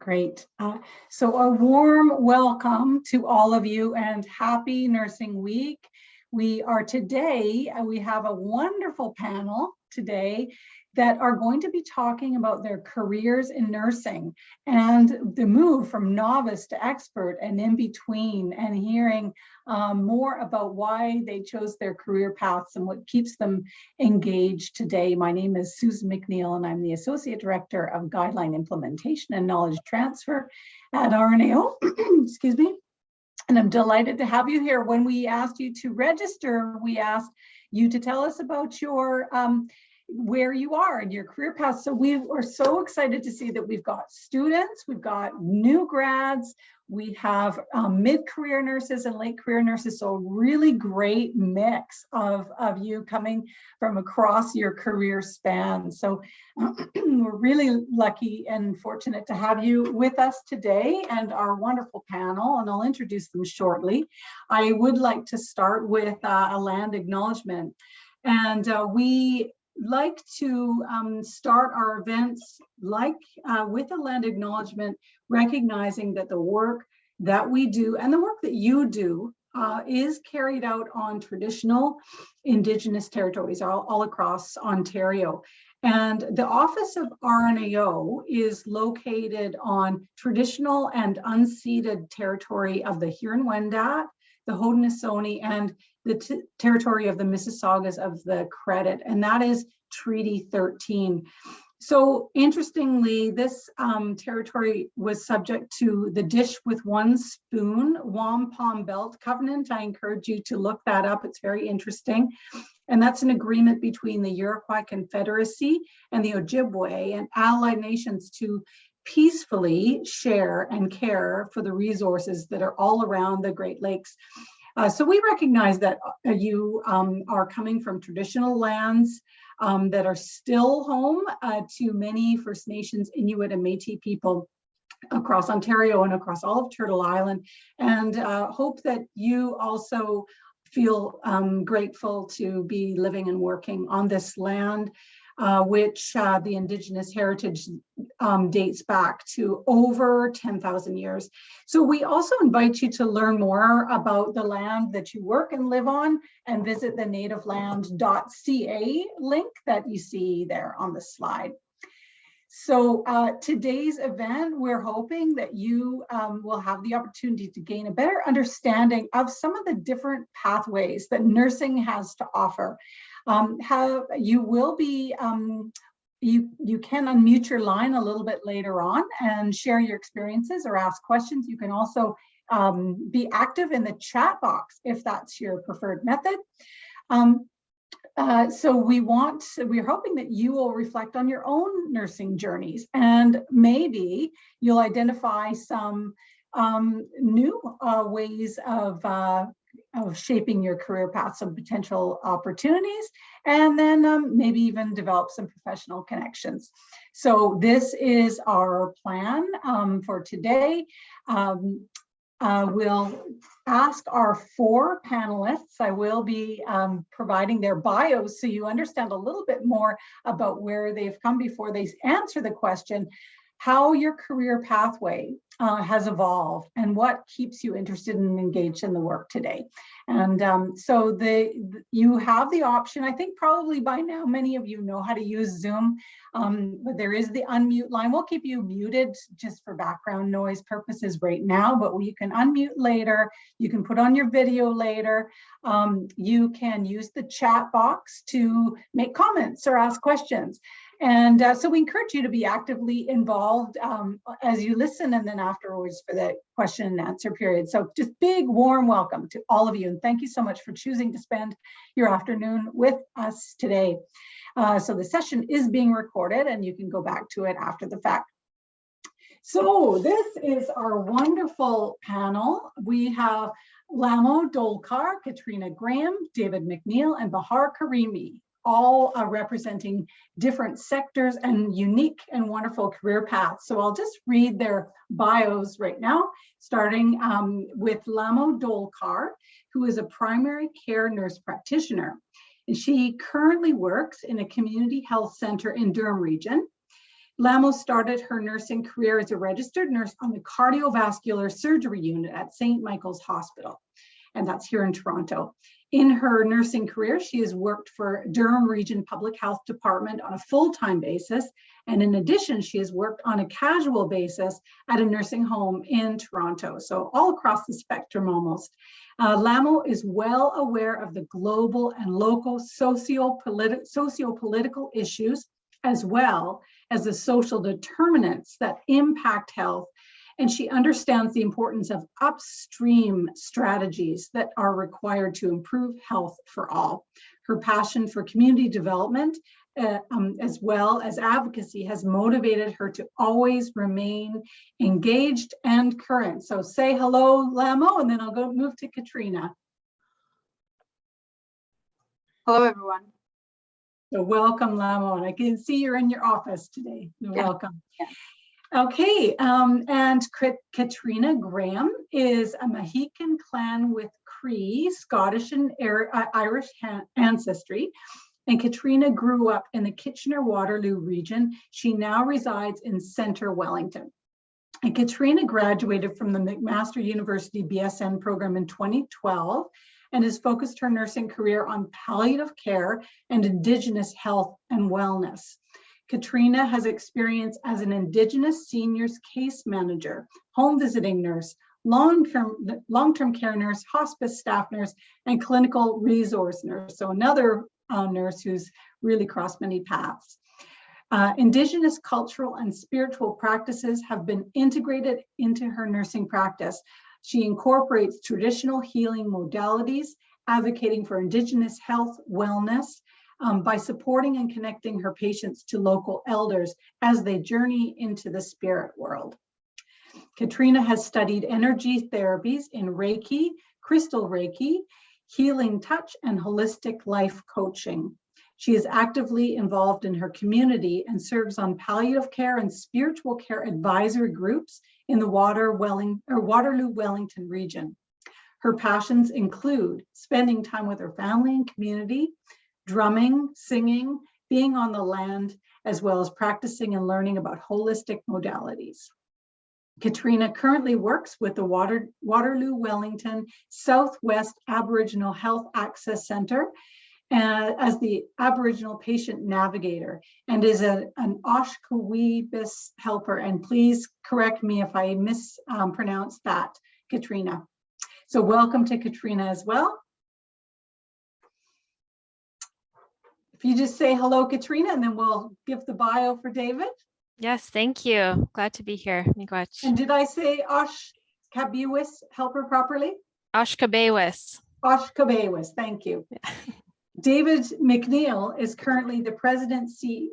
Great. So a warm welcome to all of you and happy Nursing Week. We have a wonderful panel today that are going to be talking about their careers in nursing and the move from novice to expert and in between, and hearing more about why they chose their career paths and what keeps them engaged today. My name is Susan McNeil, and I'm the Associate Director of Guideline Implementation and Knowledge Transfer at RNAO. Excuse me. And I'm delighted to have you here. When we asked you to register, we asked you to tell us about your where you are in your career path. So we are so excited to see that we've got students, we've got new grads, we have mid-career nurses and late career nurses. So a really great mix of you coming from across your career span. So we're really lucky and fortunate to have you with us today and our wonderful panel, and I'll introduce them shortly. I would like to start with a land acknowledgement. And we like to start our events with a land acknowledgement, recognizing that the work that we do and the work that you do is carried out on traditional Indigenous territories all across Ontario. And the office of RNAO is located on traditional and unceded territory of the Huron-Wendat, the Haudenosaunee, and the territory of the Mississaugas of the Credit, and that is Treaty 13. So interestingly, this territory was subject to the Dish with One Spoon Wampum Belt Covenant. I encourage you to look that up. It's very interesting. And that's an agreement between the Iroquois Confederacy and the Ojibwe and allied nations to peacefully share and care for the resources that are all around the Great Lakes. So we recognize that you are coming from traditional lands that are still home to many First Nations, Inuit, and Métis people across Ontario and across all of Turtle Island, and hope that you also feel grateful to be living and working on this land, which the Indigenous heritage dates back to over 10,000 years. So we also invite you to learn more about the land that you work and live on and visit the nativeland.ca link that you see there on the slide. So today's event, we're hoping that you will have the opportunity to gain a better understanding of some of the different pathways that nursing has to offer. You will be, you can unmute your line a little bit later on and share your experiences or ask questions. You can also be active in the chat box if that's your preferred method. So we're hoping that you will reflect on your own nursing journeys, and maybe you'll identify some new ways of shaping your career path, some potential opportunities, and then maybe even develop some professional connections. So this is our plan for today. We'll ask our four panelists. I will be providing their bios so you understand a little bit more about where they've come before they answer the question, how your career pathway has evolved and what keeps you interested and engaged in the work today. And so you have the option. I think probably by now many of you know how to use Zoom, but there is the unmute line. We'll keep you muted just for background noise purposes right now, but you can unmute later. You can put on your video later. You can use the chat box to make comments or ask questions. And so we encourage you to be actively involved as you listen, and then afterwards for the question and answer period. So just big warm welcome to all of you, and thank you so much for choosing to spend your afternoon with us today. So the session is being recorded and you can go back to it after the fact. So this is our wonderful panel. We have Lamo Dolkar, Katrina Graham, David McNeil, and Bahar Karimi, all representing different sectors and unique and wonderful career paths. So I'll just read their bios right now, starting with Lamo Dolkar, who is a primary care nurse practitioner. And she currently works in a community health center in Durham region. Lamo started her nursing career as a registered nurse on the cardiovascular surgery unit at St. Michael's Hospital, and that's here in Toronto. In her nursing career, she has worked for Durham Region Public Health Department on a full-time basis. And in addition, she has worked on a casual basis at a nursing home in Toronto. So all across the spectrum almost. Lamo is well aware of the global and local socio-political issues, as well as the social determinants that impact health. And she understands the importance of upstream strategies that are required to improve health for all. Her passion for community development, as well as advocacy, has motivated her to always remain engaged and current. So say hello, Lamo, and then I'll move to Katrina. Hello, everyone. So welcome, Lamo, and I can see you're in your office today. Welcome. Yeah. Okay, and Katrina Graham is a Mohican clan with Cree, Scottish and Irish ancestry. And Katrina grew up in the Kitchener-Waterloo region. She now resides in Centre Wellington. And Katrina graduated from the McMaster University BSN program in 2012 and has focused her nursing career on palliative care and Indigenous health and wellness. Katrina has experience as an Indigenous seniors case manager, home visiting nurse, long-term care nurse, hospice staff nurse, and clinical resource nurse. So another nurse who's really crossed many paths. Indigenous cultural and spiritual practices have been integrated into her nursing practice. She incorporates traditional healing modalities, advocating for Indigenous health, wellness, by supporting and connecting her patients to local elders as they journey into the spirit world. Katrina has studied energy therapies in Reiki, crystal Reiki, healing touch, and holistic life coaching. She is actively involved in her community and serves on palliative care and spiritual care advisory groups in the Waterloo-Wellington region. Her passions include spending time with her family and community, drumming, singing, being on the land, as well as practicing and learning about holistic modalities. Katrina currently works with the Waterloo-Wellington Southwest Aboriginal Health Access Centre as the Aboriginal Patient Navigator and is an Oshkoweebis helper. And please correct me if I mispronounce that, Katrina. So welcome to Katrina as well. If you just say hello, Katrina, and then we'll give the bio for David. Yes, thank you. Glad to be here. Miigwech. And did I say Oshkoweebis helper properly? Oshkoweebis. Oshkoweebis, thank you. Yeah. David McNeil is currently the president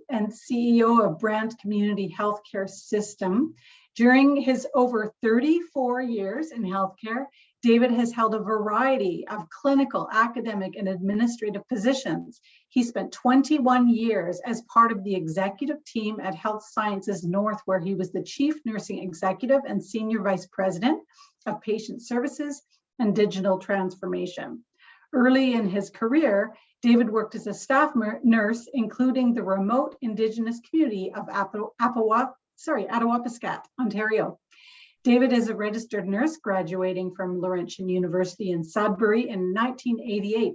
and CEO of Brand Community Healthcare System. During his over 34 years in healthcare, David has held a variety of clinical, academic, and administrative positions. He spent 21 years as part of the executive team at Health Sciences North, where he was the chief nursing executive and senior vice president of patient services and digital transformation. Early in his career, David worked as a staff nurse, including the remote Indigenous community of Attawapiskat, Ontario. David is a registered nurse graduating from Laurentian University in Sudbury in 1988.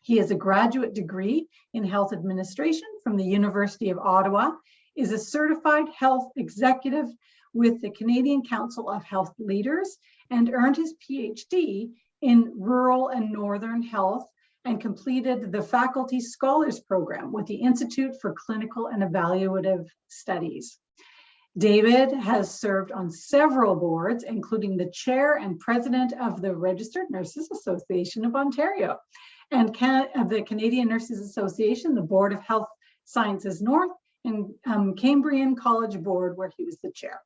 He has a graduate degree in health administration from the University of Ottawa, is a certified health executive with the Canadian Council of Health Leaders, and earned his PhD in rural and northern health and completed the Faculty Scholars Program with the Institute for Clinical and Evaluative Studies. David has served on several boards, including the chair and president of the Registered Nurses Association of Ontario and the Canadian Nurses Association, the Board of Health Sciences North, and Cambrian College Board, where he was the chair.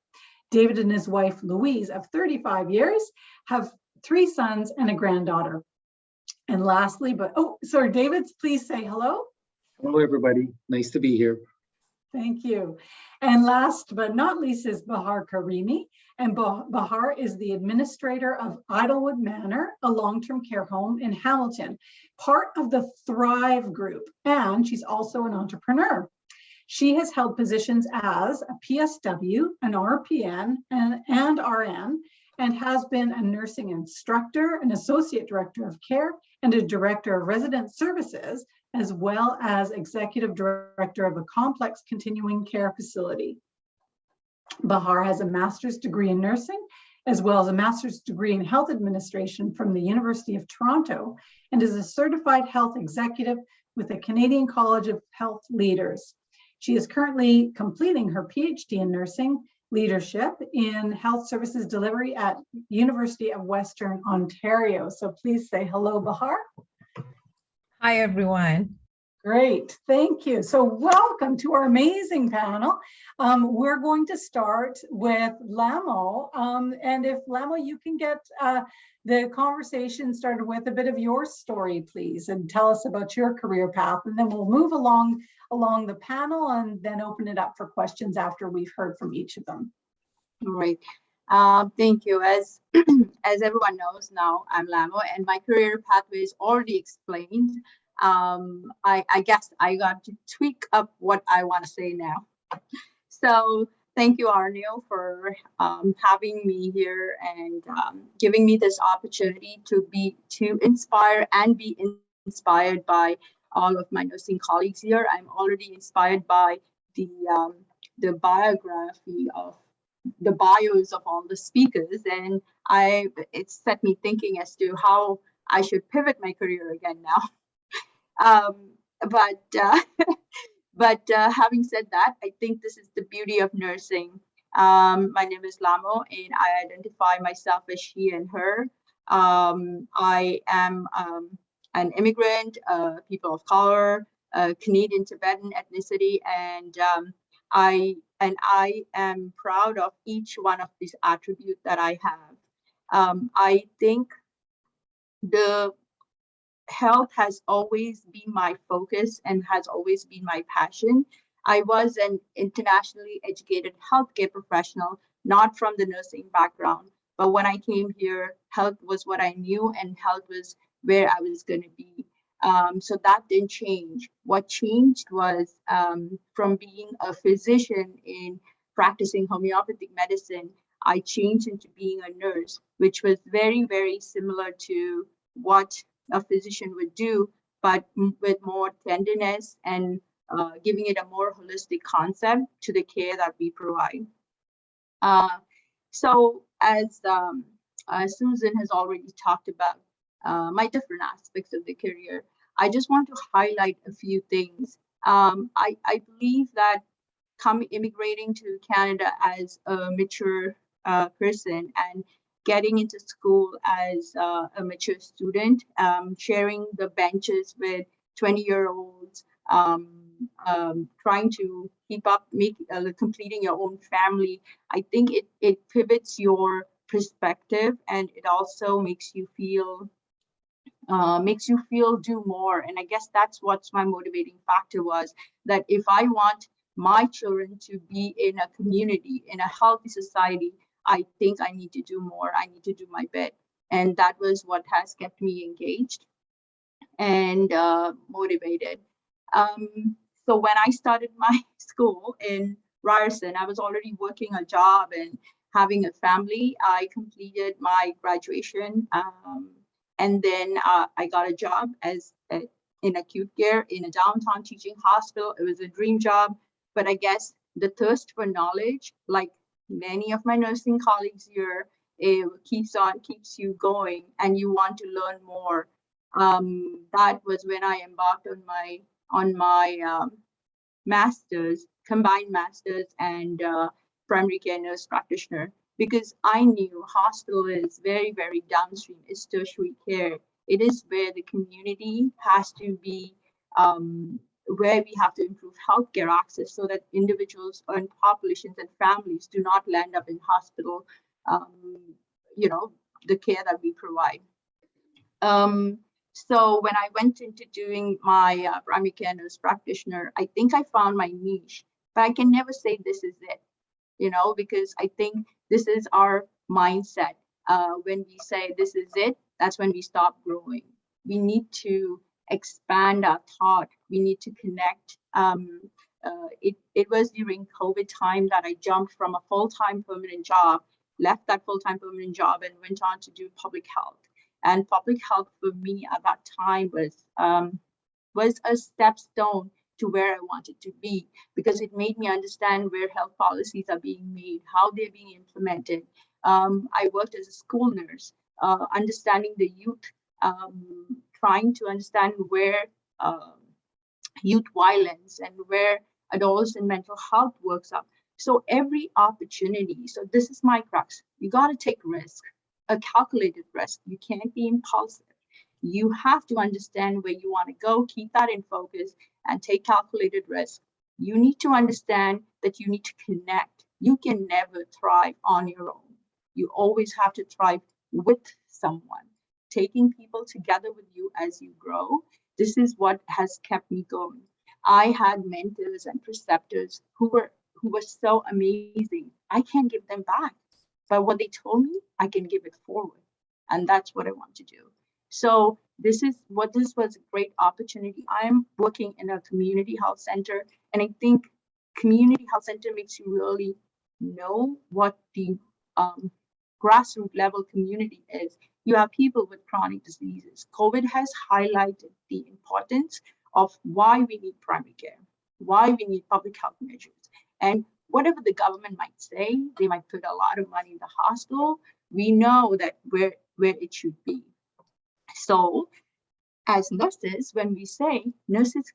David and his wife, Louise, of 35 years, have 3 sons and a granddaughter. And lastly, David, please say hello. Hello, everybody. Nice to be here. Thank you. And last but not least is Bahar Karimi. And Bahar is the administrator of Idlewood Manor, a long-term care home in Hamilton, part of the Thrive Group. And she's also an entrepreneur. She has held positions as a PSW, an RPN, and RN, and has been a nursing instructor, an associate director of care, and a director of resident services, as well as executive director of a complex continuing care facility. Bahar has a master's degree in nursing, as well as a master's degree in health administration from the University of Toronto, and is a certified health executive with the Canadian College of Health Leaders. She is currently completing her PhD in nursing leadership in health services delivery at University of Western Ontario. So please say hello, Bahar. Hi, everyone. Great, thank you. So welcome to our amazing panel. We're going to start with Lamo. And if Lamo, you can get the conversation started with a bit of your story, please, and tell us about your career path. And then we'll move along the panel and then open it up for questions after we've heard from each of them. All right. Thank you. As everyone knows now, I'm Lamo, and my career pathway is already explained. I guess I got to tweak up what I want to say now. So thank you, Arnil, for having me here and giving me this opportunity to inspire and be inspired by all of my nursing colleagues here. I'm already inspired by the biography of the bios of all the speakers, and it set me thinking as to how I should pivot my career again now. But having said that, I think this is the beauty of nursing. My name is Lamo, and I identify myself as she and her. I am an immigrant, people of color, Canadian Tibetan ethnicity, and I am proud of each one of these attributes that I have. I think the health has always been my focus and has always been my passion. I was an internationally educated healthcare professional, not from the nursing background, but when I came here, health was what I knew and health was where I was going to be. So that didn't change. What changed was from being a physician in practicing homeopathic medicine, I changed into being a nurse, which was very, very similar to what a physician would do, but with more tenderness and giving it a more holistic concept to the care that we provide. So as Susan has already talked about my different aspects of the career, I just want to highlight a few things. I believe that immigrating to Canada as a mature person and getting into school as a mature student, sharing the benches with 20-year-olds, trying to keep up, completing your own family. I think it pivots your perspective, and it also makes you feel do more. And I guess that's what's my motivating factor was, that if I want my children to be in a community, in a healthy society, I think I need to do more. I need to do my bit. And that was what has kept me engaged and motivated. So when I started my school in Ryerson, I was already working a job and having a family. I completed my graduation, and then I got a job in acute care in a downtown teaching hospital. It was a dream job, but I guess the thirst for knowledge, like many of my nursing colleagues here, it keeps you going, and you want to learn more. That was when I embarked on my master's, combined master's and primary care nurse practitioner, because I knew hospital is very, very downstream. It's tertiary care. It is where the community has to be, where we have to improve healthcare access so that individuals and populations and families do not land up in hospital, the care that we provide. So when I went into doing my primary care nurse practitioner, I think I found my niche, but I can never say this is it, because I think this is our mindset. When we say this is it, that's when we stop growing. We need to expand our thought. We need to connect It was during COVID time that I jumped from a full-time permanent job, left that full-time permanent job, and went on to do public health. And public health for me at that time was a stepstone to where I wanted to be, because it made me understand where health policies are being made, how they're being implemented. I worked as a school nurse, understanding the youth, trying to understand where youth violence and where adults and mental health works up. So every opportunity, so this is my crux, you got to take risk, a calculated risk. You can't be impulsive. You have to understand where you want to go, keep that in focus, and take calculated risk. You need to understand that you need to connect. You can never thrive on your own. You always have to thrive with someone, taking people together with you as you grow. This is what has kept me going. I had mentors and preceptors who were so amazing. I can't give them back, but what they told me, I can give it forward. And that's what I want to do. So this was a great opportunity. I am working in a community health center, and I think community health center makes you really know what the grassroots level community is. You have people with chronic diseases. COVID has highlighted the importance of why we need primary care, why we need public health measures. And whatever the government might say, they might put a lot of money in the hospital. We know that where it should be. So as nurses, when we say nurses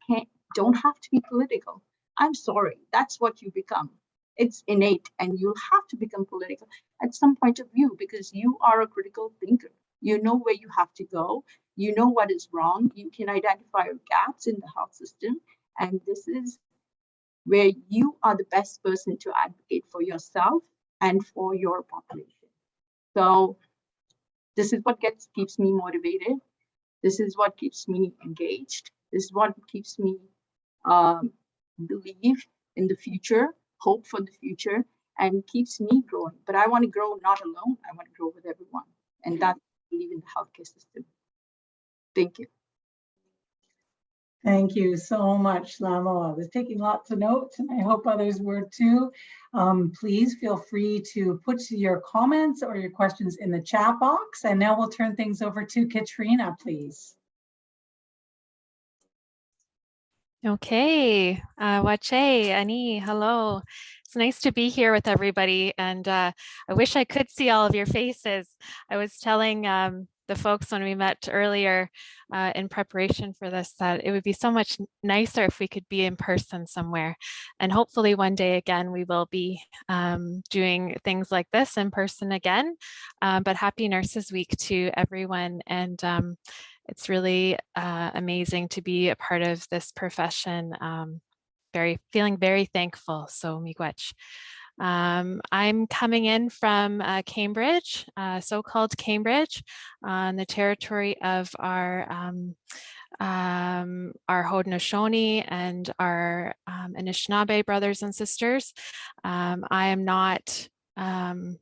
don't have to be political, I'm sorry, that's what you become. It's innate, and you'll have to become political at some point of view, because you are a critical thinker. You know where you have to go. You know what is wrong. You can identify gaps in the health system. And this is where you are the best person to advocate for yourself and for your population. So this is what keeps me motivated. This is what keeps me engaged. This is what keeps me believe in the future, hope for the future, and keeps me growing. But I want to grow not alone. I want to grow with everyone. And that's I believe in the healthcare system. Thank you. Thank you so much, Lamo. I was taking lots of notes, and I hope others were too. Please feel free to put your comments or your questions in the chat box. And now we'll turn things over to Katrina, please. Okay, Wache, Ani, hello. It's nice to be here with everybody, and I wish I could see all of your faces. I was telling the folks when we met earlier in preparation for this that it would be so much nicer if we could be in person somewhere. And hopefully one day again, we will be doing things like this in person again. But happy Nurses Week to everyone. And it's really amazing to be a part of this profession. Feeling very thankful. So miigwech. I'm coming in from Cambridge, so-called Cambridge, on the territory of our Haudenosaunee and our Anishinaabe brothers and sisters. I am not from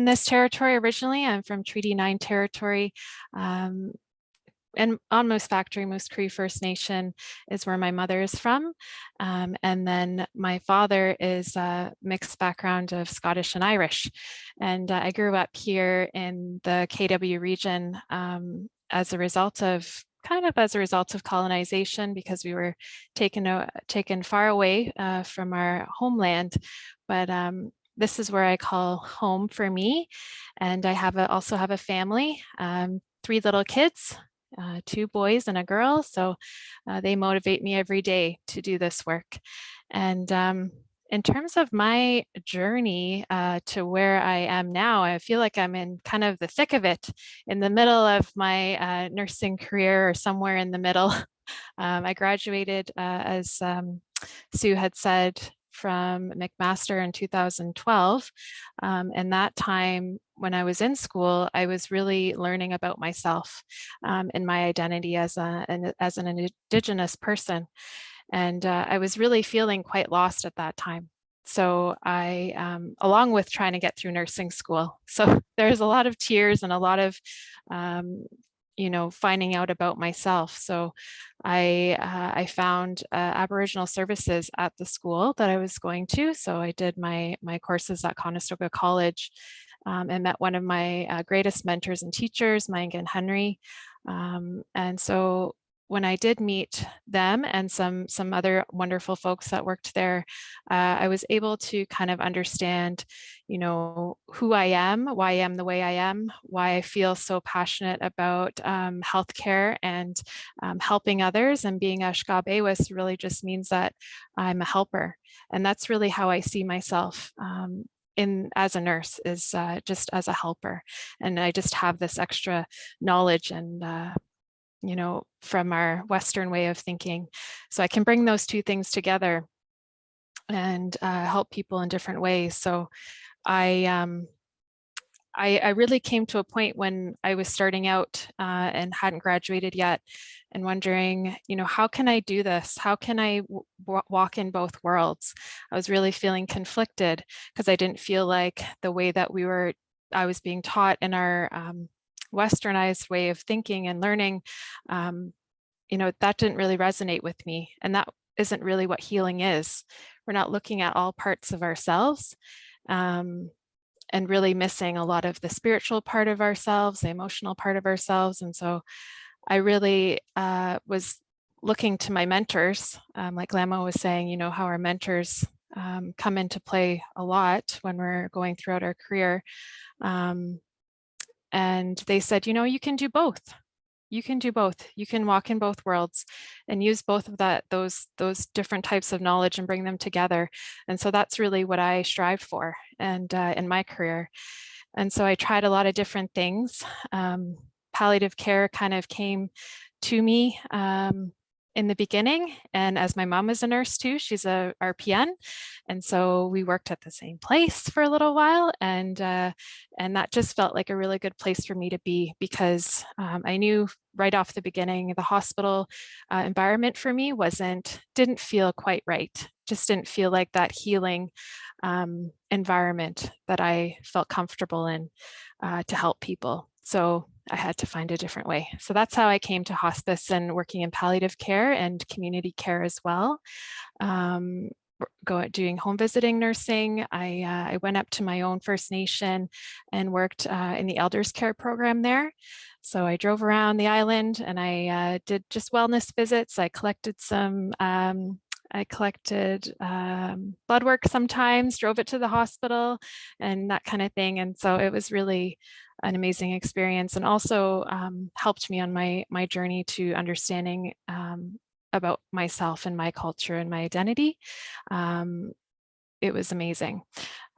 this territory originally. I'm from Treaty 9 territory. And on Moose Factory, Moose Cree First Nation is where my mother is from. And then my father is a mixed background of Scottish and Irish. And I grew up here in the KW region as a result of colonization, because we were taken far away from our homeland. But this is where I call home for me. And I also have a family, 3 little kids. 2 boys and a girl, so they motivate me every day to do this work. And in terms of my journey to where I am now, I feel like I'm in kind of the thick of it, in the middle of my nursing career, or somewhere in the middle. I graduated, as Sue had said, from McMaster in 2012. And that time, when I was in school, I was really learning about myself and my identity as an Indigenous person. And I was really feeling quite lost at that time. So I, along with trying to get through nursing school. So there's a lot of tears and a lot of finding out about myself. So I found Aboriginal services at the school that I was going to. So I did my courses at Conestoga College, and met one of my greatest mentors and teachers, Mangan Henry. And so when I did meet them and some other wonderful folks that worked there, I was able to kind of understand, who I am, why I am the way I am, why I feel so passionate about healthcare and helping others. And being a Shkabewis really just means that I'm a helper. And that's really how I see myself as a nurse, is just as a helper. And I just have this extra knowledge and from our Western way of thinking. So I can bring those two things together and help people in different ways. So I really came to a point when I was starting out and hadn't graduated yet, and wondering, how can I do this? How can I walk in both worlds? I was really feeling conflicted because I didn't feel like the way that I was being taught in our Westernized way of thinking and learning, that didn't really resonate with me. And that isn't really what healing is. We're not looking at all parts of ourselves, and really missing a lot of the spiritual part of ourselves, the emotional part of ourselves. And so I really was looking to my mentors, like Lamo was saying, how our mentors come into play a lot when we're going throughout our career. And they said, you can do both. You can do both. You can walk in both worlds and use both of those different types of knowledge and bring them together. And so that's really what I strive for, and in my career. And so I tried a lot of different things. Palliative care kind of came to me in the beginning. And as my mom is a nurse too, she's a RPN. And so we worked at the same place for a little while. And that just felt like a really good place for me to be, because I knew right off the beginning, the hospital environment for me didn't feel quite right. Just didn't feel like that healing environment that I felt comfortable in to help people. So I had to find a different way. So that's how I came to hospice and working in palliative care and community care as well. Doing home visiting nursing. I went up to my own First Nation and worked in the elders care program there. So I drove around the island and I did just wellness visits. I collected blood work sometimes, drove it to the hospital and that kind of thing. And so it was really an amazing experience, and also helped me on my journey to understanding about myself and my culture and my identity. It was amazing.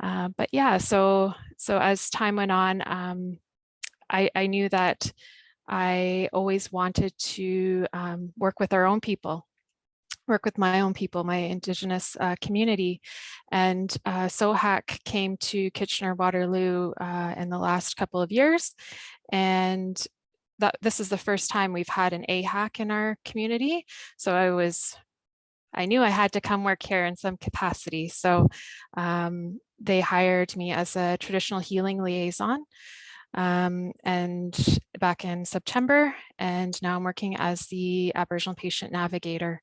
But yeah, so as time went on, I knew that I always wanted to work with my own people, my Indigenous community. And SOHAC came to Kitchener-Waterloo in the last couple of years. And this is the first time we've had an AHAC in our community. So I knew I had to come work here in some capacity. So they hired me as a traditional healing liaison. And back in September, and now I'm working as the Aboriginal patient navigator.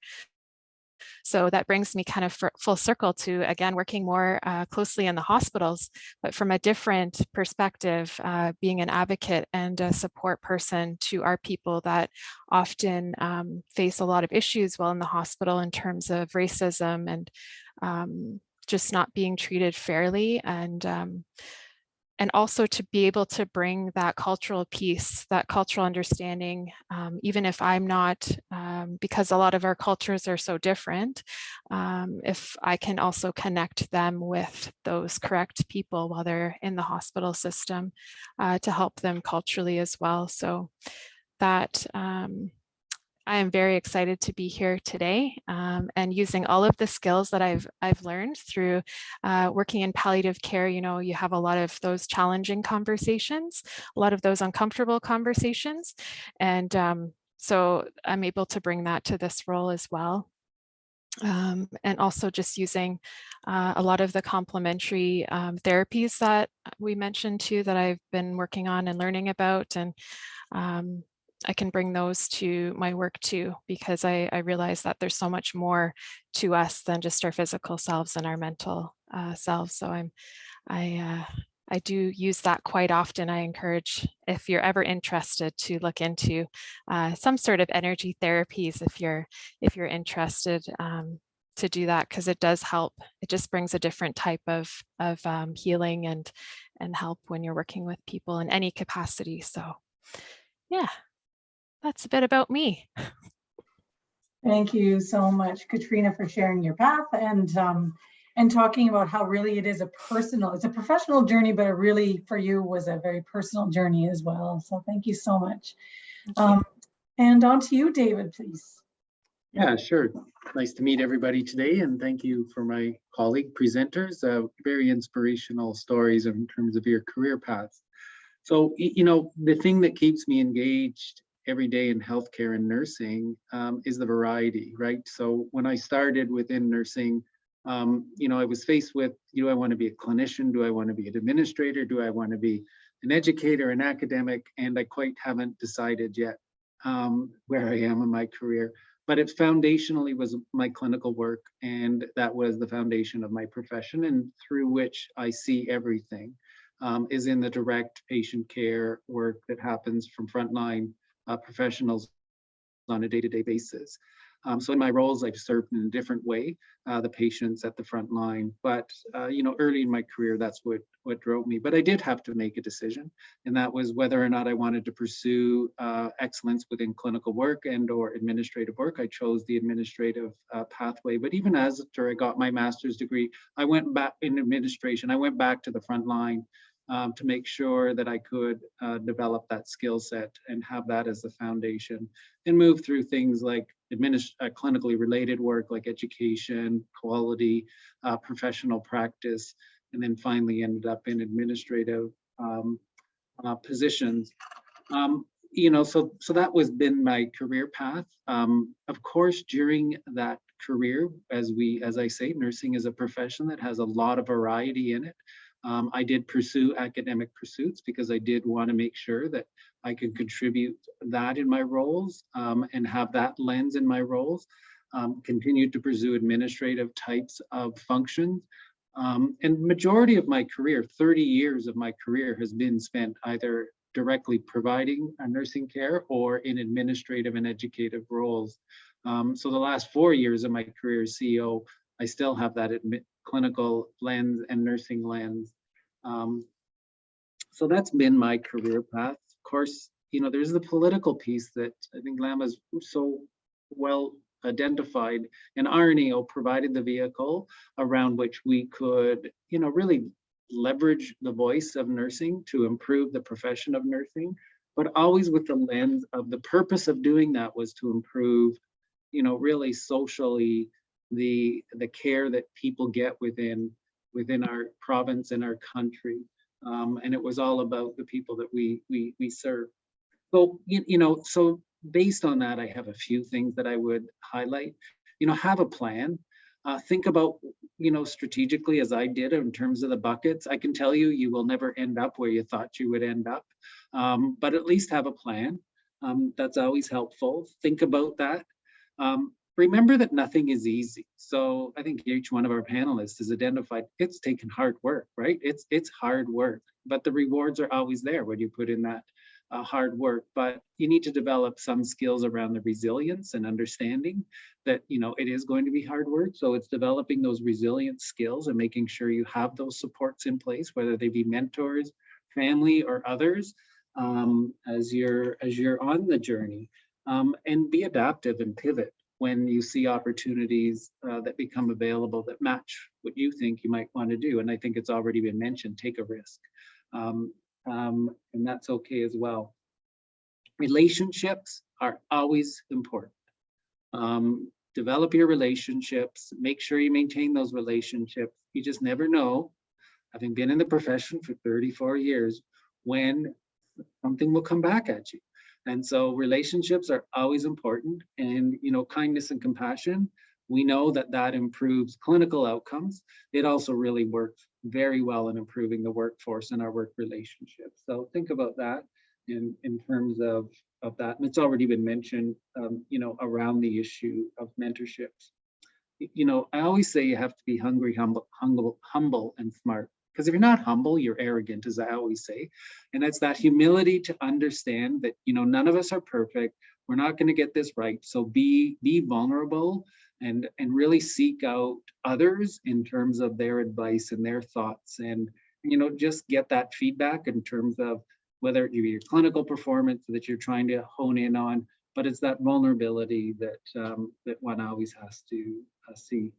So that brings me kind of full circle to, again, working more closely in the hospitals, but from a different perspective, being an advocate and a support person to our people that often face a lot of issues while in the hospital in terms of racism and just not being treated fairly, and also to be able to bring that cultural piece, that cultural understanding, even if I'm not, because a lot of our cultures are so different, if I can also connect them with those correct people while they're in the hospital system to help them culturally as well. So that I am very excited to be here today and using all of the skills that I've learned through working in palliative care. You have a lot of those challenging conversations, a lot of those uncomfortable conversations. And so I'm able to bring that to this role as well. And also just using a lot of the complementary therapies that we mentioned too, that I've been working on and learning about. And I can bring those to my work too, because I realize that there's so much more to us than just our physical selves and our mental selves. So I do use that quite often. I encourage, if you're ever interested, to look into some sort of energy therapies if you're interested to do that, because it does help. It just brings a different type of healing and help when you're working with people in any capacity. So yeah, that's a bit about me. Thank you so much, Katrina, for sharing your path and talking about how really it is it's a professional journey, but it really for you was a very personal journey as well. So thank you so much. And on to you, David, please. Yeah, sure. Nice to meet everybody today, and thank you for my colleague presenters. Very inspirational stories in terms of your career paths. So, you know, the thing that keeps me engaged every day in healthcare and nursing is the variety, right? So when I started within nursing, you know, I was faced with, do I want to be a clinician? Do I want to be an administrator? Do I want to be an educator, an academic? And I quite haven't decided yet where I am in my career. But it foundationally was my clinical work, and that was the foundation of my profession, and through which I see everything is in the direct patient care work that happens from frontline professionals on a day-to-day basis. So in my roles, I've served in a different way, the patients at the front line. But you know, early in my career, that's what drove me. But I did have to make a decision, and that was whether or not I wanted to pursue excellence within clinical work and/or administrative work. I chose the administrative pathway. But even after I got my master's degree, I went back in administration. I went back to the front line to make sure that I could develop that skill set and have that as the foundation, and move through things like clinically related work like education, quality, professional practice, and then finally ended up in administrative positions. You know, so that was been my career path. Of course, during that career, as I say, nursing is a profession that has a lot of variety in it. I did pursue academic pursuits because I did want to make sure that I could contribute that in my roles and have that lens in my roles. Continued to pursue administrative types of functions. And majority of my career, 30 years of my career, has been spent either directly providing nursing care or in administrative and educative roles. So the last 4 years of my career as CEO, I still have that clinical lens and nursing lens. So that's been my career path. Of course, you know, there's the political piece that I think Lama's so well identified, and RNAO provided the vehicle around which we could, you know, really leverage the voice of nursing to improve the profession of nursing, but always with the lens of the purpose of doing that was to improve, you know, really socially the care that people get within our province and our country. And it was all about the people that we serve. So, you know, so based on that, I have a few things that I would highlight. You know, have a plan. Think about, you know, strategically, as I did in terms of the buckets. I can tell you, you will never end up where you thought you would end up, but at least have a plan. That's always helpful. Think about that. Remember that nothing is easy. So I think each one of our panelists has identified it's taken hard work, right? It's hard work, but the rewards are always there when you put in that hard work. But you need to develop some skills around the resilience and understanding that, you know, it is going to be hard work. So it's developing those resilient skills and making sure you have those supports in place, whether they be mentors, family, or others, as you're on the journey, and be adaptive and pivot when you see opportunities that become available that match what you think you might want to do. And I think it's already been mentioned, take a risk. And that's okay as well. Relationships are always important. Develop your relationships, make sure you maintain those relationships. You just never know, having been in the profession for 34 years, when something will come back at you. And so relationships are always important, and, you know, kindness and compassion, we know that that improves clinical outcomes. It also really works very well in improving the workforce and our work relationships. So think about that in terms of that. And it's already been mentioned, around the issue of mentorships. I always say you have to be hungry, humble, and smart. Because if you're not humble, you're arrogant, as I always say. And it's that humility to understand that, none of us are perfect. We're not going to get this right. So be vulnerable and really seek out others in terms of their advice and their thoughts. And, just get that feedback in terms of whether it be your clinical performance that you're trying to hone in on, but it's that vulnerability that one always has to see.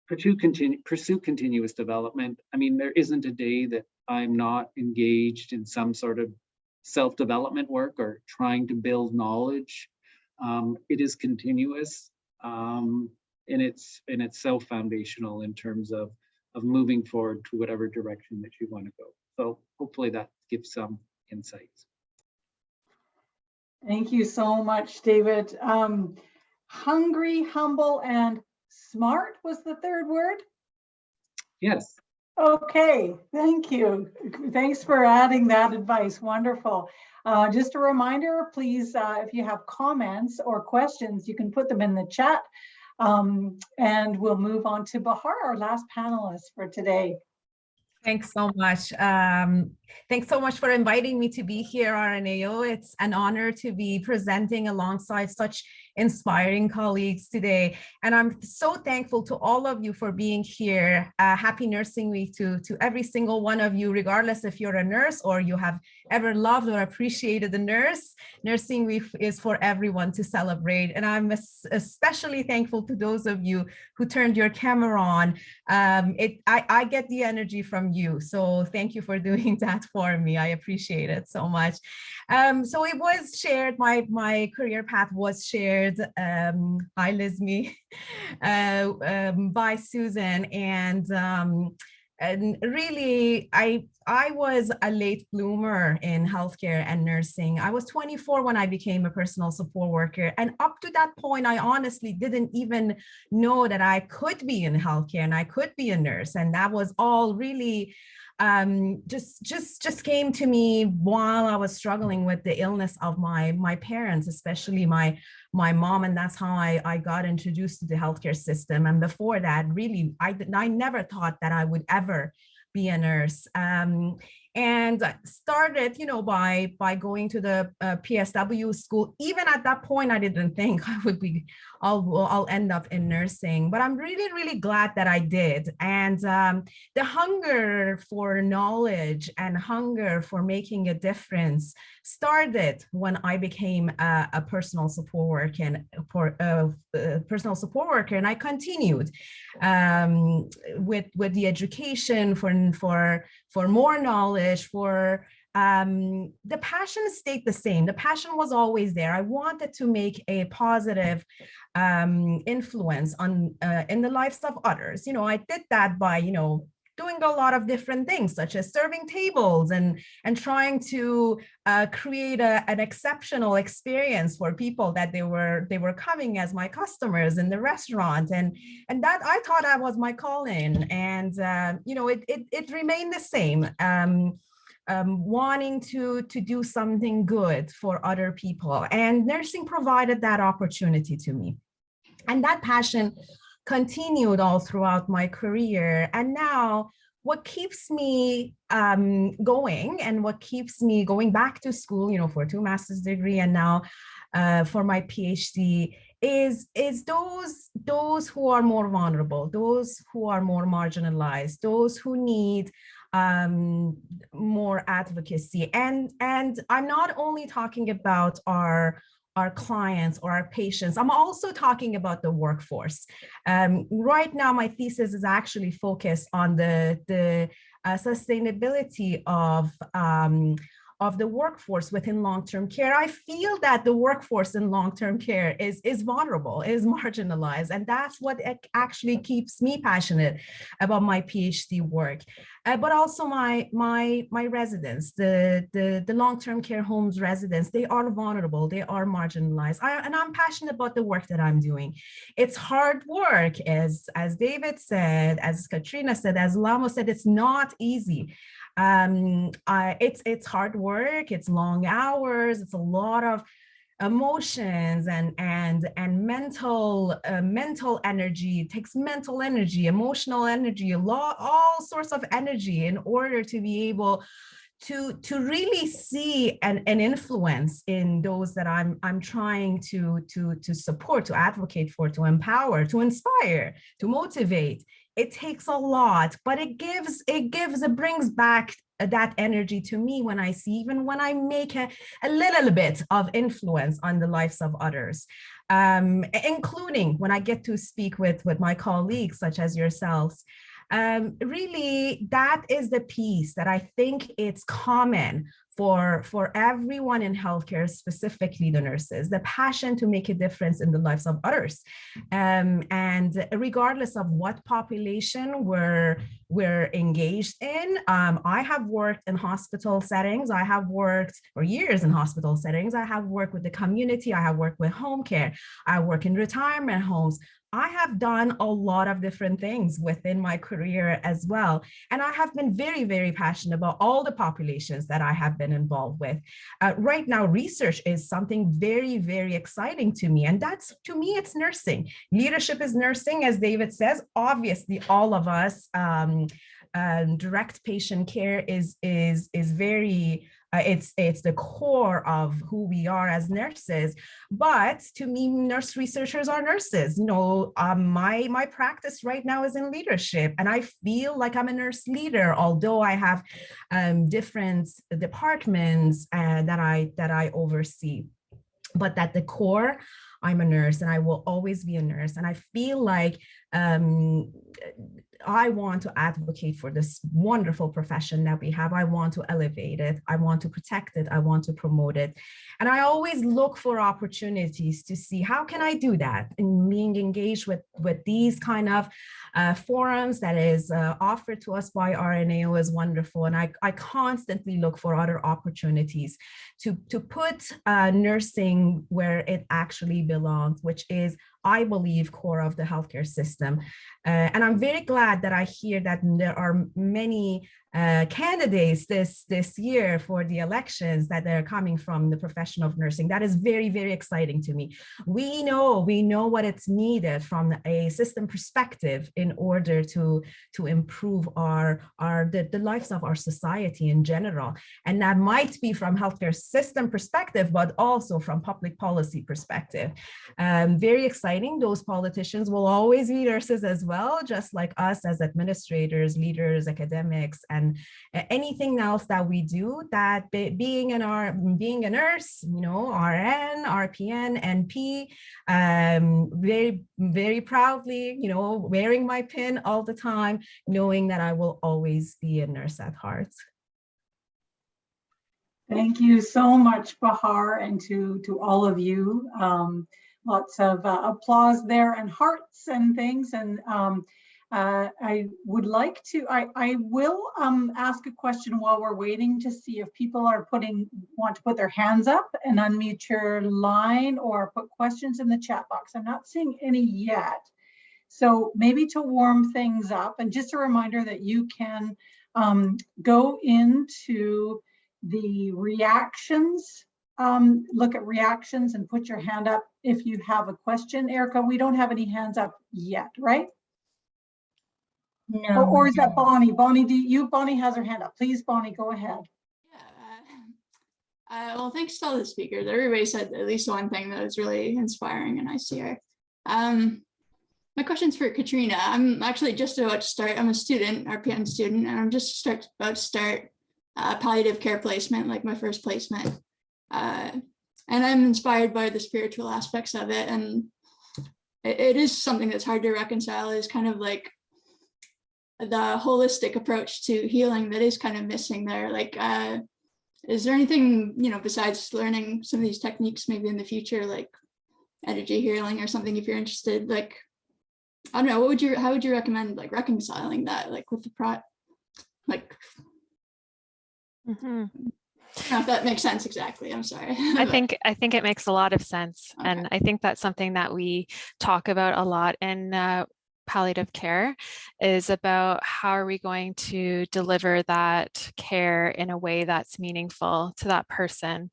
Pursue continuous development. I mean, there isn't a day that I'm not engaged in some sort of self-development work or trying to build knowledge. It is continuous, and it's so foundational in terms of moving forward to whatever direction that you want to go. So hopefully that gives some insights. Thank you so much, David. Hungry, humble, and smart was the third word? Yes. Okay, thank you. Thanks for adding that advice. Wonderful. Just a reminder, please, if you have comments or questions, you can put them in the chat. And we'll move on to Bahar, our last panelist for today. Thanks so much. Thanks so much for inviting me to be here, RNAO. It's an honor to be presenting alongside such inspiring colleagues today. And I'm so thankful to all of you for being here. Happy Nursing Week to every single one of you, regardless if you're a nurse or you have ever loved or appreciated a nurse. Nursing Week is for everyone to celebrate. And I'm especially thankful to those of you who turned your camera on. I get the energy from you. So thank you for doing that for me. I appreciate it so much. So it was shared, my career path was shared, hi Lizmi, by Susan, and really, I was a late bloomer in healthcare and nursing. I was 24 when I became a personal support worker. And up to that point, I honestly didn't even know that I could be in healthcare and I could be a nurse. And that was all really just came to me while I was struggling with the illness of my parents, especially my mom, and that's how I got introduced to the healthcare system. And before that, really, I never thought that I would ever be a nurse. And started, by going to the PSW school. Even at that point, I didn't think I would be, I'll end up in nursing, but I'm really, really glad that I did. And the hunger for knowledge and hunger for making a difference started when I became a personal support worker and I continued with the education for more knowledge, for the passion stayed the same. The passion was always there. I wanted to make a positive influence on in the lives of others. I did that by doing a lot of different things, such as serving tables and trying to create an exceptional experience for people that they were coming as my customers in the restaurant, and that I thought that was my calling, and it remained the same. Wanting to do something good for other people, and nursing provided that opportunity to me, and that passion continued all throughout my career. And now what keeps me going, and what keeps me going back to school, for 2 master's degree and now for my PhD is those who are more vulnerable, those who are more marginalized, those who need more advocacy. And I'm not only talking about our clients or our patients, I'm also talking about the workforce. Right now, my thesis is actually focused on the sustainability of the workforce within long-term care. I feel that the workforce in long-term care is vulnerable, is marginalized, and that's what actually keeps me passionate about my PhD work. But also my residents, the long-term care homes residents, they are vulnerable, they are marginalized, and I'm passionate about the work that I'm doing. It's hard work, as David said, as Katrina said, as Lamo said, it's not easy. It's hard work, it's long hours, it's a lot of emotions and mental energy. It takes mental energy, emotional energy, all sorts of energy in order to be able to really see an influence in those that I'm trying to support, to advocate for, to empower, to inspire, to motivate. It takes a lot, but it brings back that energy to me when I see, even when I make a little bit of influence on the lives of others, including when I get to speak with my colleagues, such as yourselves. Really, that is the piece that I think it's common for everyone in healthcare, specifically the nurses, the passion to make a difference in the lives of others. And regardless of what population we're engaged in, I have worked in hospital settings. I have worked for years in hospital settings. I have worked with the community. I have worked with home care. I work in retirement homes. I have done a lot of different things within my career as well. And I have been very, very passionate about all the populations that I have been involved with. Right now, research is something very, very exciting to me. And that's, to me, it's nursing. Leadership is nursing, as David says. Obviously, all of us, direct patient care is very, it's the core of who we are as nurses. But to me, nurse researchers are nurses. You know, my practice right now is in leadership, and I feel like I'm a nurse leader, although I have different departments that I oversee. But at the core, I'm a nurse, and I will always be a nurse. And I feel like I want to advocate for this wonderful profession that we have. I want to elevate it. I want to protect it. I want to promote it. And I always look for opportunities to see how can I do that, and being engaged with these kind of forums that is offered to us by RNAO is wonderful. And I constantly look for other opportunities to put nursing where it actually belongs, which is, I believe, core of the healthcare system. And I'm very glad that I hear that there are many candidates this year for the elections that they're coming from the profession of nursing. That is very, very exciting to me. We know what it's needed from a system perspective in order to improve the lives of our society in general. And that might be from healthcare system perspective, but also from public policy perspective. Very exciting. Those politicians will always be nurses as well, just like us as administrators, leaders, academics, and anything else that we do. That being a nurse, you know, RN, RPN, NP, very, very proudly, you know, wearing my pin all the time, knowing that I will always be a nurse at heart. Thank you so much, Bahar, and to all of you. Lots of applause there and hearts and things. And I would like to, I will ask a question while we're waiting to see if people are want to put their hands up and unmute your line or put questions in the chat box. I'm not seeing any yet. So maybe to warm things up, and just a reminder that you can go into the reactions, look at reactions and put your hand up if you have a question. Erica, we don't have any hands up yet, right? No. Or is that Bonnie? Bonnie has her hand up. Please, Bonnie, go ahead. Yeah. Well, thanks to all the speakers. Everybody said at least one thing that was really inspiring and nice to hear. My question's for Katrina. I'm actually just about to start. I'm a student, RPN student, and I'm just about to start palliative care placement, like my first placement. And I'm inspired by the spiritual aspects of it. And it is something that's hard to reconcile, is kind of like the holistic approach to healing that is kind of missing there. Like, is there anything, you know, besides learning some of these techniques maybe in the future, like energy healing or something, if you're interested, like, I don't know, how would you recommend like reconciling that, like with the like, I don't know if that makes sense exactly. I'm sorry. I think it makes a lot of sense. Okay. And I think that's something that we talk about a lot in palliative care is about how are we going to deliver that care in a way that's meaningful to that person.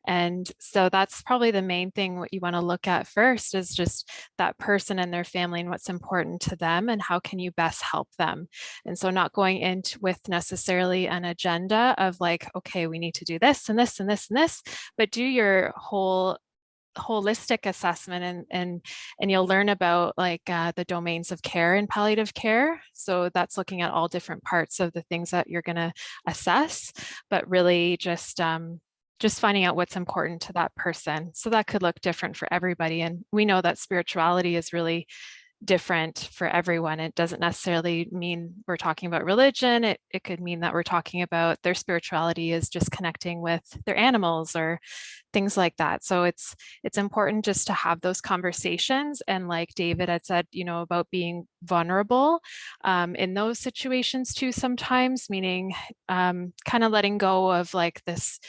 And so that's probably the main thing what you want to look at first is just that person and their family and what's important to them and how can you best help them. And so not going into with necessarily an agenda of like, okay, we need to do this and this and this and this, but do your holistic assessment and you'll learn about like the domains of care in palliative care. So that's looking at all different parts of the things that you're going to assess, but really just finding out what's important to that person. So that could look different for everybody. And we know that spirituality is really different for everyone. It doesn't necessarily mean we're talking about religion. It could mean that we're talking about their spirituality is just connecting with their animals or things like that. So it's important just to have those conversations. And like David had said, you know, about being vulnerable in those situations too, sometimes, meaning kind of letting go of like this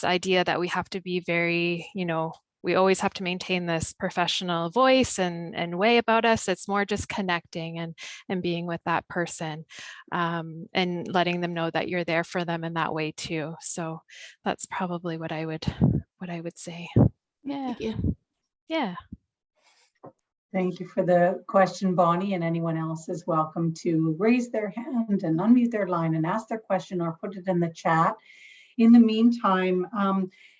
idea that we have to be very, you know, we always have to maintain this professional voice and way about us. It's more just connecting and being with that person and letting them know that you're there for them in that way too. So that's probably what I would say. Yeah. Thank you. Yeah. Thank you for the question, Bonnie, and anyone else is welcome to raise their hand and unmute their line and ask their question or put it in the chat. In the meantime,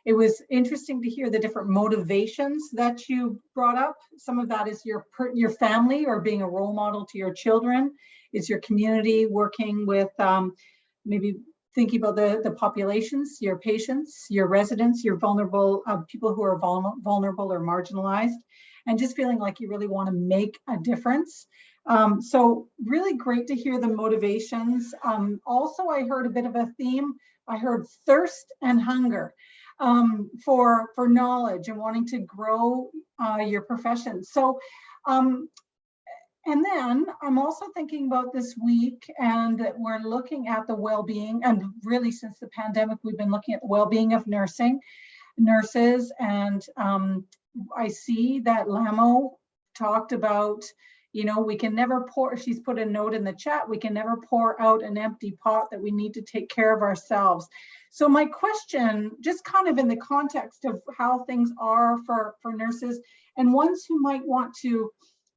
it was interesting to hear the different motivations that you brought up. Some of that is your family or being a role model to your children. Is your community working with maybe thinking about the populations, your patients, your residents, your vulnerable people who are vulnerable or marginalized, and just feeling like you really want to make a difference. So really great to hear the motivations. Also, I heard a bit of a theme. I heard thirst and hunger for knowledge and wanting to grow your profession. So, and then I'm also thinking about this week, and we're looking at the well-being, and really since the pandemic, we've been looking at the well-being of nurses, and I see that Lamo talked about, you know, we can never pour, she's put a note in the chat, we can never pour out an empty pot, that we need to take care of ourselves. So my question, just kind of in the context of how things are for nurses and ones who might want to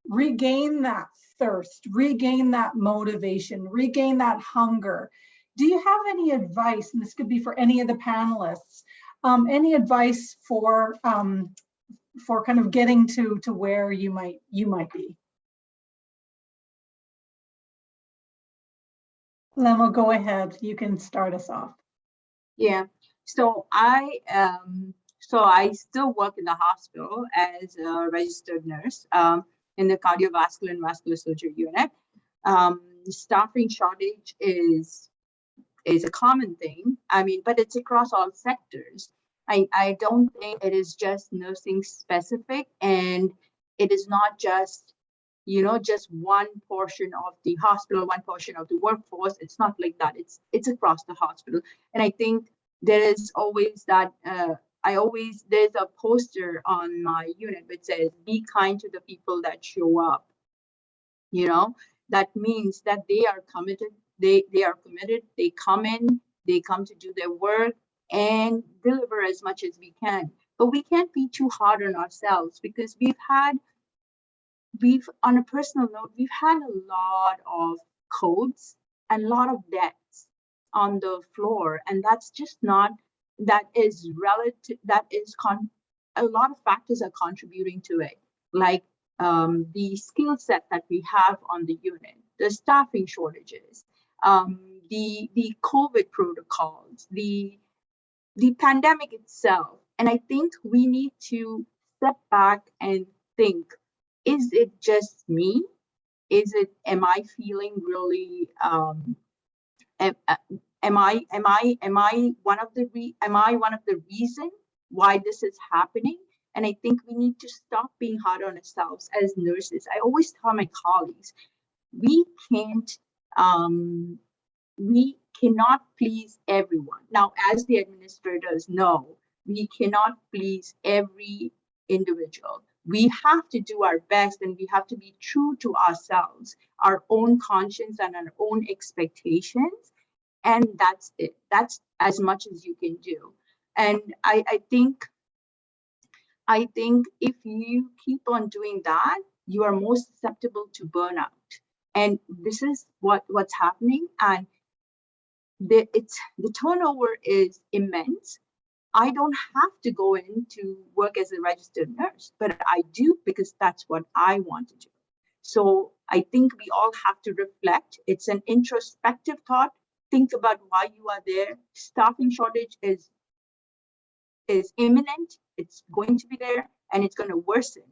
regain that thirst, regain that motivation, regain that hunger. Do you have any advice, and this could be for any of the panelists, any advice for kind of getting to where you might be? Lemo, go ahead. You can start us off. Yeah. So I still work in the hospital as a registered nurse in the cardiovascular and vascular surgery unit. Staffing shortage is a common thing. I mean, but it's across all sectors. I don't think it is just nursing specific, and it is not just, you know, just one portion of the hospital, one portion of the workforce. It's not like that. It's across the hospital. And I think there is always that, there's a poster on my unit which says, be kind to the people that show up. You know, that means that they are committed. They are committed. They come in, they come to do their work and deliver as much as we can. But we can't be too hard on ourselves, because on a personal note, we've had a lot of codes and a lot of debts on the floor, and that's just not, that is relative, a lot of factors are contributing to it, like the skill set that we have on the unit, the staffing shortages, the COVID protocols, the pandemic itself. And I think we need to step back and think, is it just me? Am I feeling really, am I one of the reason why this is happening? And I think we need to stop being hard on ourselves as nurses. I always tell my colleagues, we cannot please everyone. Now, as the administrators know, we cannot please every individual. we have to do our best, and we have to be true to ourselves, our own conscience and our own expectations. And that's it. That's as much as you can do. And I think if you keep on doing that, you are more susceptible to burnout. And this is what's happening. And the turnover is immense. I don't have to go in to work as a registered nurse, but I do because that's what I want to do. So I think we all have to reflect. It's an introspective thought. Think about why you are there. Staffing shortage is imminent. It's going to be there, and it's going to worsen,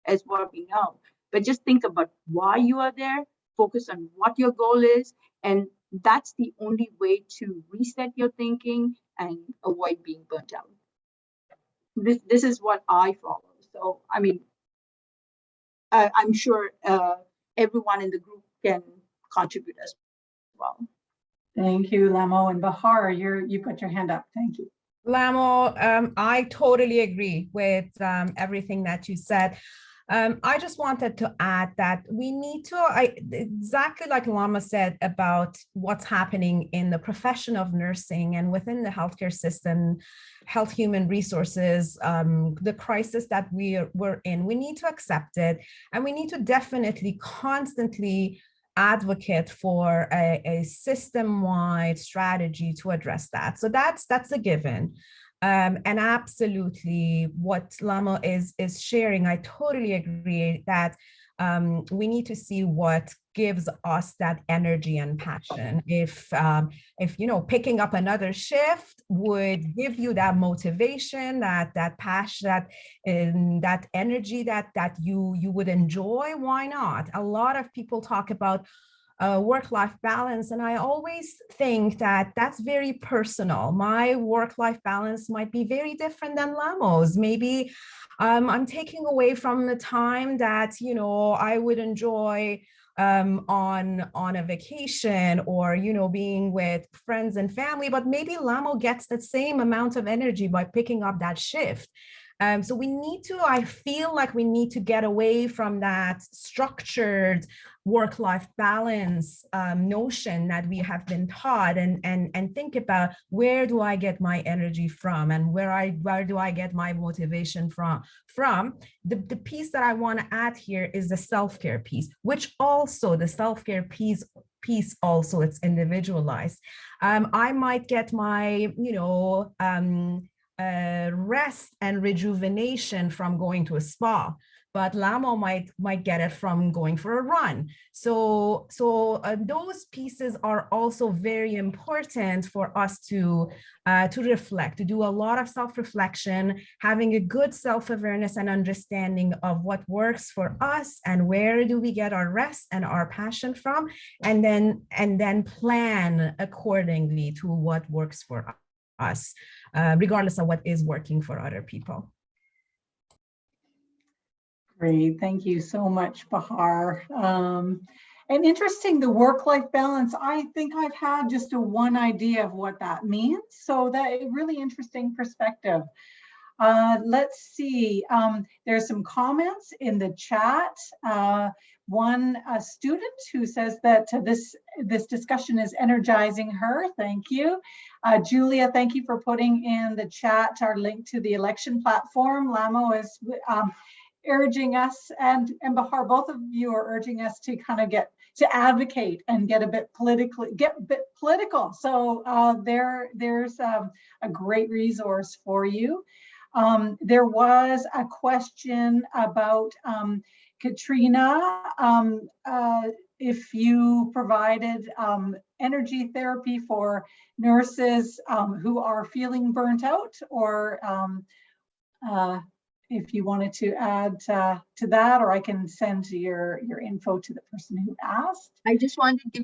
as what we know. But just think about why you are there. Focus on what your goal is, and that's the only way to reset your thinking and avoid being burnt out. This is what I follow. So, I mean, I'm sure everyone in the group can contribute as well. Thank you, Lamo. And Bahar, you put your hand up. Thank you. Lamo, I totally agree with everything that you said. I just wanted to add that we need to, exactly like Lama said about what's happening in the profession of nursing and within the healthcare system, health human resources, the crisis that we're in, we need to accept it. And we need to definitely constantly advocate for a system-wide strategy to address that. So that's a given. And absolutely what Lama is sharing, I totally agree that we need to see what gives us that energy and passion. If you know, picking up another shift would give you that motivation, that passion, that energy that you would enjoy, why not? A lot of people talk about work-life balance, and I always think that that's very personal. My work-life balance might be very different than Lamo's. Maybe I'm taking away from the time that, you know, I would enjoy on a vacation, or, you know, being with friends and family, but maybe Lamo gets the same amount of energy by picking up that shift. So we need to, I feel like we need to get away from that structured work-life balance notion that we have been taught, and think about, where do I get my energy from, and where do I get my motivation from? The piece that I want to add here is the self-care piece, which also the self-care piece also, it's individualized. I might get my, you know, rest and rejuvenation from going to a spa, but Lamo might get it from going for a run. So those pieces are also very important for us to reflect, to do a lot of self-reflection, having a good self-awareness and understanding of what works for us, and where do we get our rest and our passion from, and then plan accordingly to what works for us, regardless of what is working for other people. Great, thank you so much, Bahar. And interesting, the work-life balance, I think I've had just one idea of what that means. So that a really interesting perspective. Let's see, there's some comments in the chat. One student who says that this discussion is energizing her. Thank you. Julia, thank you for putting in the chat our link to the election platform. Lamo is urging us, and Bahar, both of you are urging us to kind of advocate and get a bit political. So there's a great resource for you. There was a question about Katrina, if you provided energy therapy for nurses who are feeling burnt out, or if you wanted to add to that, or I can send your info to the person who asked. I just wanted to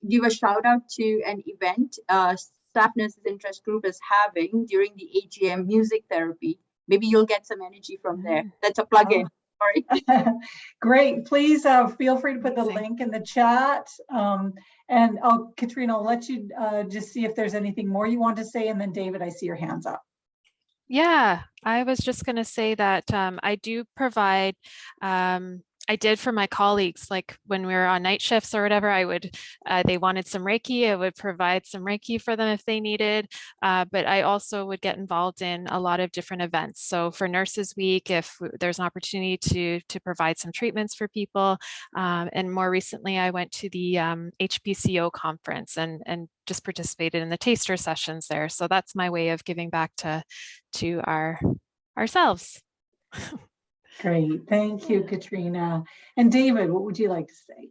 give a shout out to an event Staff Nurses Interest Group is having during the AGM, music therapy. Maybe you'll get some energy from there. That's a plug-in. Sorry. Great. Please feel free to put the link in the chat. And Katrina, I'll let you just see if there's anything more you want to say. And then David, I see your hands up. Yeah, I was just going to say that I do provide, I did for my colleagues, like when we were on night shifts or whatever, they wanted some Reiki, I would provide some Reiki for them if they needed. But I also would get involved in a lot of different events. So for Nurses Week, if there's an opportunity to provide some treatments for people. And more recently, I went to the HPCO conference and just participated in the taster sessions there. So that's my way of giving back to ourselves. Great. Thank you, Katrina. And David, what would you like to say?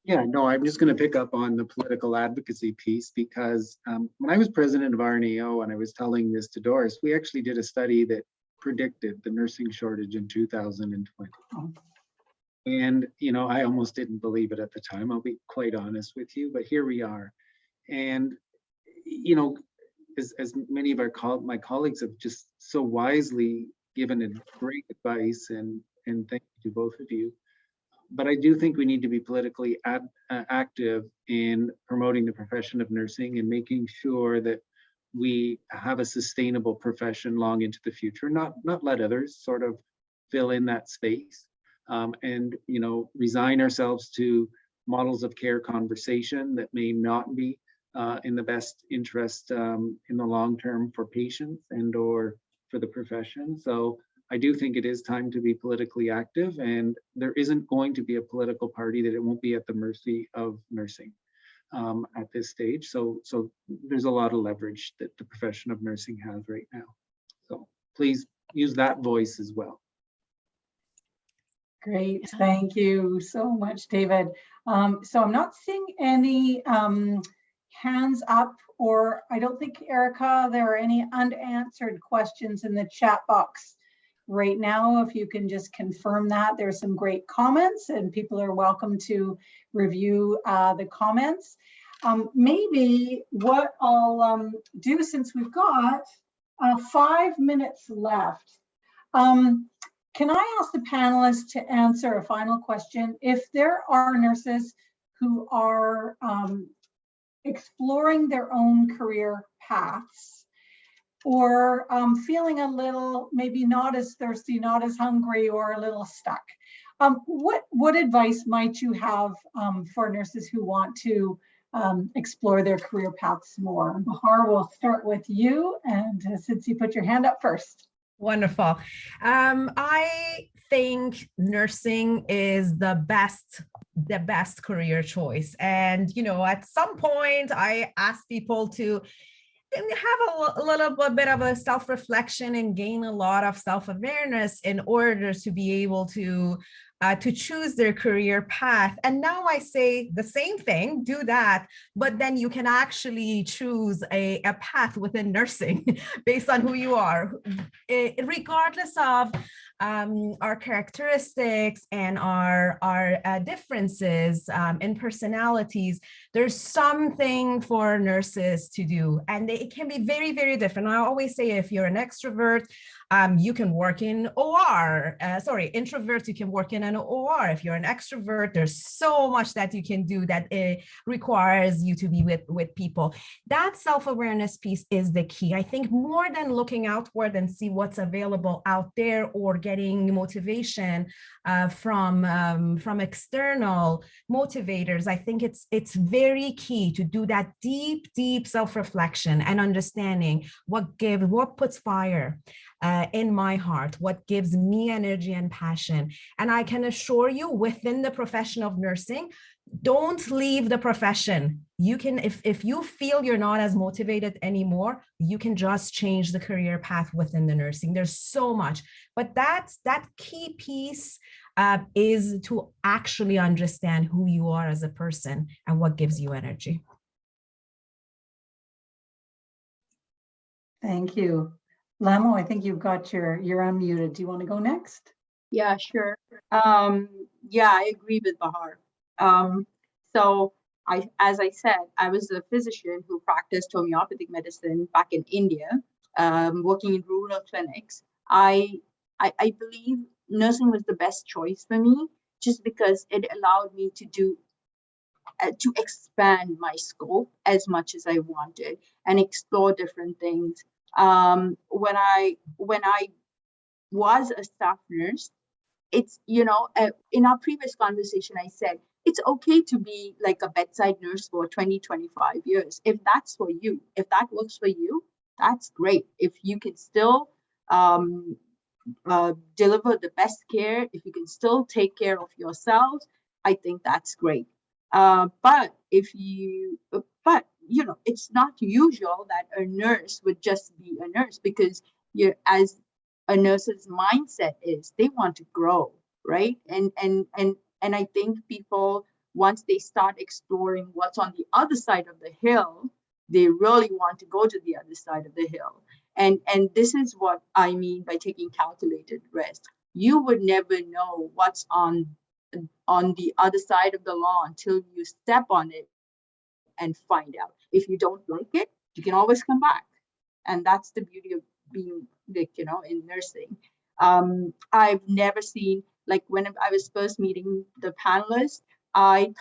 Yeah, no, I'm just going to pick up on the political advocacy piece because when I was president of RNAO and I was telling this to Doris, we actually did a study that predicted the nursing shortage in 2020. Oh. And, you know, I almost didn't believe it at the time, I'll be quite honest with you, but here we are. And, you know, as many of my colleagues have just so wisely given it great advice, and thank you to both of you. But I do think we need to be politically active in promoting the profession of nursing and making sure that we have a sustainable profession long into the future, not let others sort of fill in that space, and, you know, resign ourselves to models of care conversation that may not be in the best interest in the long term for patients and or for the profession. So I do think it is time to be politically active, and there isn't going to be a political party that it won't be at the mercy of nursing at this stage. So there's a lot of leverage that the profession of nursing has right now. So please use that voice as well. Great. Thank you so much, David. So I'm not seeing any hands up, or I don't think, Erica, there are any unanswered questions in the chat box right now. If you can just confirm that. There's some great comments and people are welcome to review the comments. Maybe what I'll do, since we've got 5 minutes left, can I ask the panelists to answer a final question? If there are nurses who are exploring their own career paths, or feeling a little, maybe not as thirsty, not as hungry, or a little stuck, what advice might you have for nurses who want to explore their career paths more? Bahar, we'll start with you, and since you put your hand up first. Wonderful. I think nursing is the best career choice. And, you know, at some point I ask people to have a little bit of a self-reflection and gain a lot of self-awareness in order to be able to choose their career path. And now I say the same thing, do that, but then you can actually choose a path within nursing based on who you are, regardless of our characteristics and our differences in personalities. There's something for nurses to do, and it can be very, very different. I always say, if you're an extrovert, you can work in OR. Introverts, you can work in an OR. If you're an extrovert, there's so much that you can do that it requires you to be with people. That self-awareness piece is the key. I think more than looking outward and see what's available out there, or getting motivation from external motivators, I think it's very key to do that deep self-reflection and understanding what puts fire in my heart, what gives me energy and passion. And I can assure you, within the profession of nursing, don't leave the profession. You can, if you feel you're not as motivated anymore, you can just change the career path within the nursing. There's so much, but that key piece is to actually understand who you are as a person and what gives you energy. Thank you. Lamo, I think you've got you're unmuted. Do you want to go next? Yeah, sure. Yeah, I agree with Bahar. So as I said, I was a physician who practiced homeopathic medicine back in India, working in rural clinics. I believe nursing was the best choice for me, just because it allowed me to expand my scope as much as I wanted and explore different things. When I was a staff nurse, it's, you know, in our previous conversation, I said, it's okay to be like a bedside nurse for 20, 25 years. If that's for you, if that works for you, that's great. If you can still deliver the best care, if you can still take care of yourselves, I think that's great. But you know, it's not usual that a nurse would just be a nurse, because as a nurse's mindset is, they want to grow, right? And I think people, once they start exploring what's on the other side of the hill, they really want to go to the other side of the hill. And this is what I mean by taking calculated risk. You would never know what's on the other side of the law until you step on it and find out. If you don't like it, you can always come back. And that's the beauty of being, like, you know, in nursing. I've never seen, like, when I was first meeting the panelists, I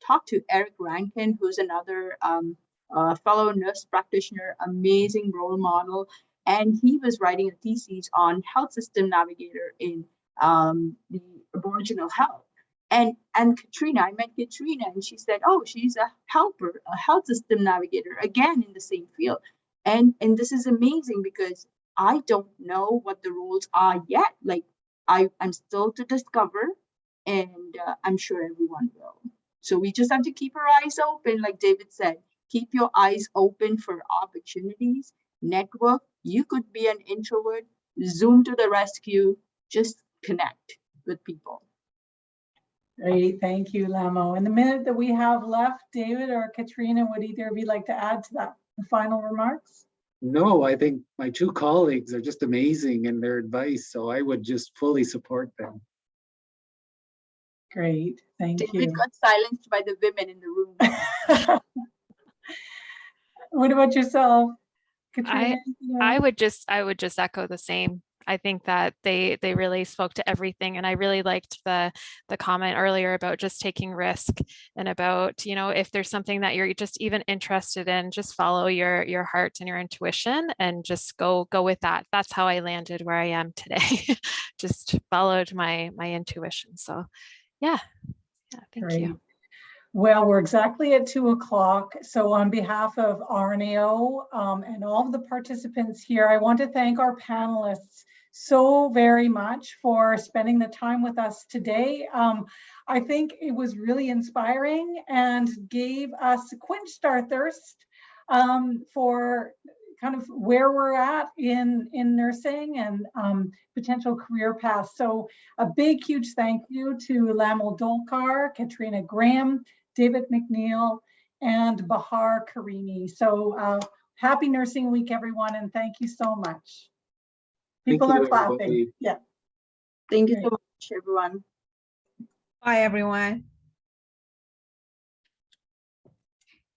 talked to Eric Rankin, who's another fellow nurse practitioner, amazing role model, and he was writing a thesis on health system navigator in the Aboriginal health. And Katrina, I met Katrina, and she said, oh, she's a helper, a health system navigator, again in the same field. And this is amazing, because I don't know what the roles are yet. Like, I'm still to discover, and I'm sure everyone will. So we just have to keep our eyes open, like David said. Keep your eyes open for opportunities, network. You could be an introvert, Zoom to the rescue, just connect with people. Great, thank you, Lamo. In the minute that we have left, David or Katrina, would either of you like to add to that, the final remarks? No, I think my two colleagues are just amazing in their advice, so I would just fully support them. Great, thank David you. got silenced by the women in the room. What about yourself, Katrina? I would just echo the same. I think that they really spoke to everything, and I really liked the comment earlier about just taking risk, and about, you know, if there's something that you're just even interested in, just follow your heart and your intuition, and just go with that. That's how I landed where I am today. Just followed my intuition. So yeah, thank you. Well, we're exactly at 2 o'clock. So on behalf of RNAO and all of the participants here, I want to thank our panelists so very much for spending the time with us today. I think it was really inspiring and gave us, quenched our thirst for kind of where we're at in nursing and potential career paths. So a big, huge thank you to Lamal Dolkar, Katrina Graham, David McNeil, and Bahar Karimi. So happy Nursing Week, everyone, and thank you so much. People are clapping. Everybody. Yeah. Thank you so much, everyone. Bye, everyone.